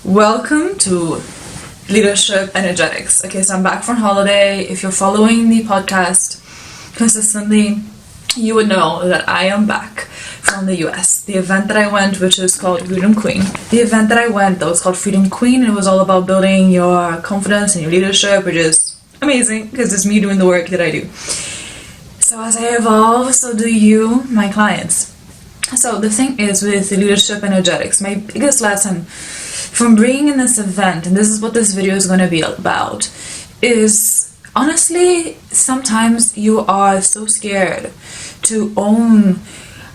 Welcome to Leadership Energetics. Okay, so I'm back from holiday. If you're following the podcast consistently, you would know that I am back from the US. The event that I went, which is called Freedom Queen. The event that I went, that was called Freedom Queen, and it was all about building your confidence and your leadership, which is amazing because it's me doing the work that I do. So as I evolve, so do you, my clients. So the thing is with the Leadership Energetics, my biggest lesson from bringing in this event, and this is what this video is going to be about, is honestly, sometimes you are so scared to own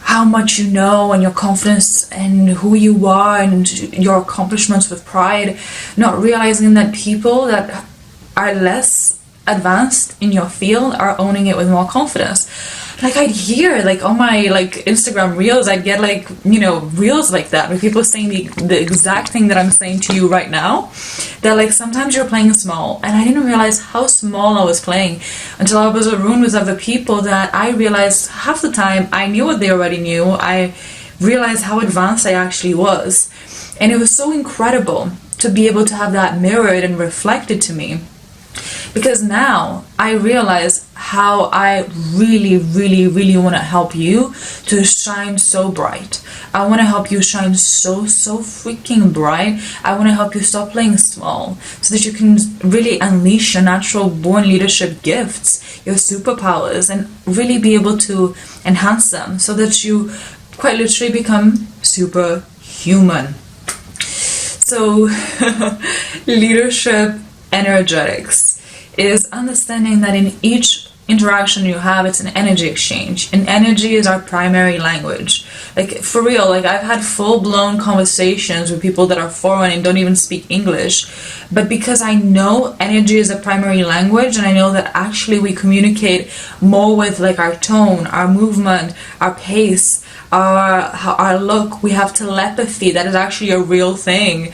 how much you know and your confidence and who you are and your accomplishments with pride, not realizing that people that are less advanced in your field are owning it with more confidence. Like I'd hear on my Instagram reels, I'd get reels like that with people saying the exact thing that I'm saying to you right now. That sometimes you're playing small, and I didn't realize how small I was playing until I was in a room with other people that I realized half the time I knew what they already knew. I realized how advanced I actually was, and it was so incredible to be able to have that mirrored and reflected to me. Because now I realize how I really, really, really want to help you to shine so bright. I want to help you shine so freaking bright. I want to help you stop playing small so that you can really unleash your natural born leadership gifts, your superpowers, and really be able to enhance them so that you quite literally become superhuman. So, leadership energetics is understanding that in each interaction you have, it's an energy exchange, and energy is our primary language. For real, I've had full-blown conversations with people that are foreign and don't even speak English, but because I know energy is a primary language, and I know that actually we communicate more with our tone, our movement, our pace, our look. We have telepathy. That is actually a real thing.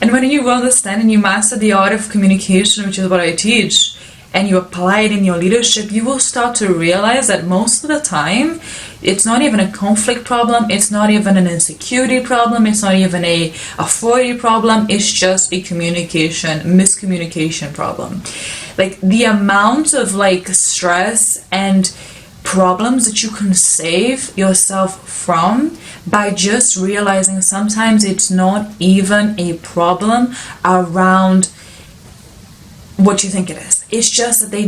And when you understand and you master the art of communication, which is what I teach, and you apply it in your leadership, you will start to realize that most of the time, it's not even a conflict problem, it's not even an insecurity problem, it's not even a authority problem, it's just a miscommunication problem. The amount of stress and problems that you can save yourself from by just realizing sometimes it's not even a problem around what you think it is. It's just that they're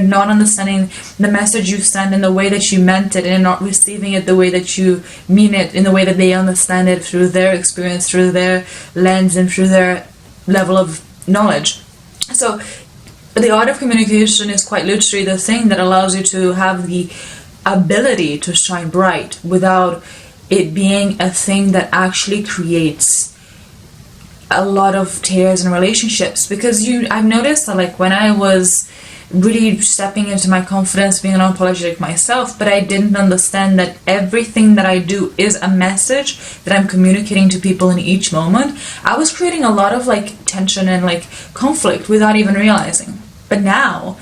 not understanding the message you send in the way that you meant it, and not receiving it the way that you mean it, in the way that they understand it through their experience, through their lens, and through their level of knowledge. So the art of communication is quite literally the thing that allows you to have the ability to shine bright without it being a thing that actually creates a lot of tears in relationships. Because I've noticed that when I was really stepping into my confidence, being unapologetic myself, but I didn't understand that everything that I do is a message that I'm communicating to people in each moment, I was creating a lot of tension and conflict without even realizing. But now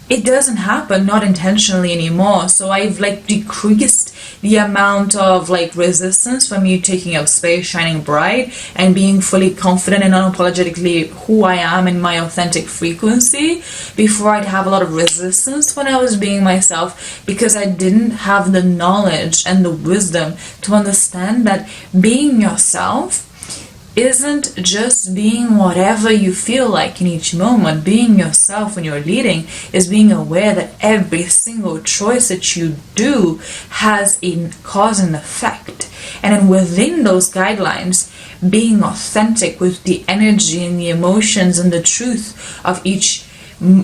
it doesn't happen, not intentionally anymore. So I've decreased the amount of resistance from me taking up space, shining bright, and being fully confident and unapologetically who I am in my authentic frequency. Before, I'd have a lot of resistance when I was being myself, because I didn't have the knowledge and the wisdom to understand that being yourself isn't just being whatever you feel like in each moment. Being yourself when you're leading is being aware that every single choice that you do has a cause and effect. And then within those guidelines, being authentic with the energy and the emotions and the truth of each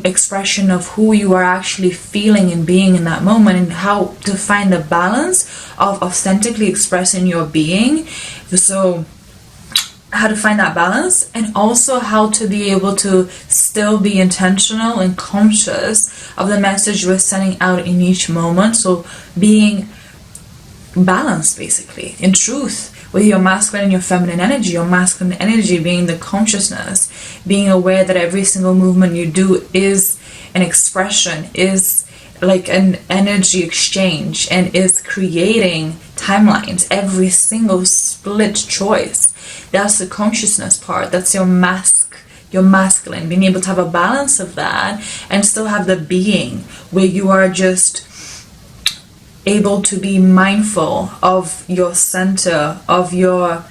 expression of who you are actually feeling and being in that moment, and how to find the balance of authentically expressing your being. So how to find that balance, and also how to be able to still be intentional and conscious of the message you're sending out in each moment. So being balanced, basically, in truth, with your masculine and your feminine energy. Your masculine energy being the consciousness, being aware that every single movement you do is an expression, is an energy exchange, and is creating timelines. Every single split choice That's the consciousness part. That's your masculine, being able to have a balance of that and still have the being where you are just able to be mindful of your center, of your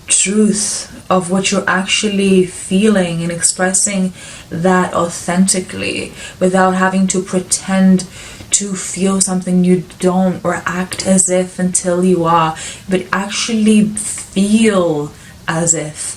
truth, of what you're actually feeling, and expressing that authentically without having to pretend to feel something you don't, or act as if until you are, but actually feel as if,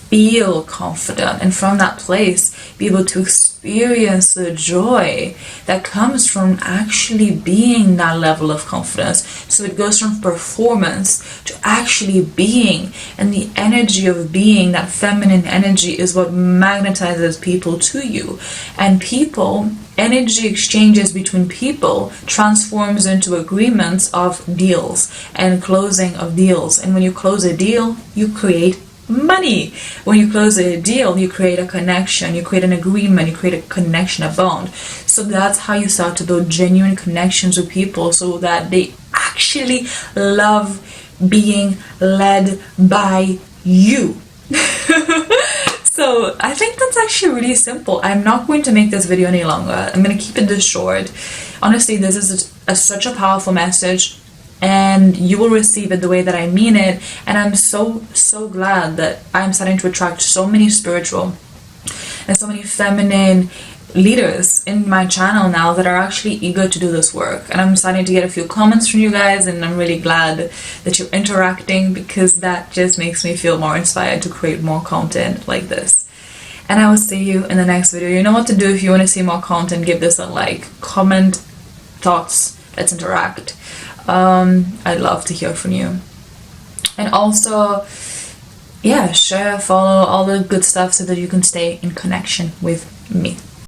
feel confident, and from that place be able to experience the joy that comes from actually being that level of confidence. So it goes from performance to actually being, and the energy of being, that feminine energy, is what magnetizes people to you. And people, energy exchanges between people transforms into agreements of deals and closing of deals. And when you close a deal, you create money. When you close a deal, you create a connection, you create an agreement, you create a connection, a bond. So that's how you start to build genuine connections with people, so that they actually love being led by you. So I think that's actually really simple. I'm not going to make this video any longer. I'm going to keep it this short. Honestly, this is such a powerful message, and you will receive it the way that I mean it. And I'm so glad that I'm starting to attract so many spiritual and so many feminine leaders in my channel now that are actually eager to do this work. And I'm starting to get a few comments from you guys, and I'm really glad that you're interacting, because that just makes me feel more inspired to create more content like this. And I will see you in the next video. You know what to do if you want to see more content. Give this a like, comment, thoughts, let's interact. I'd love to hear from you. And also, yeah, share, follow, all the good stuff, so that you can stay in connection with me.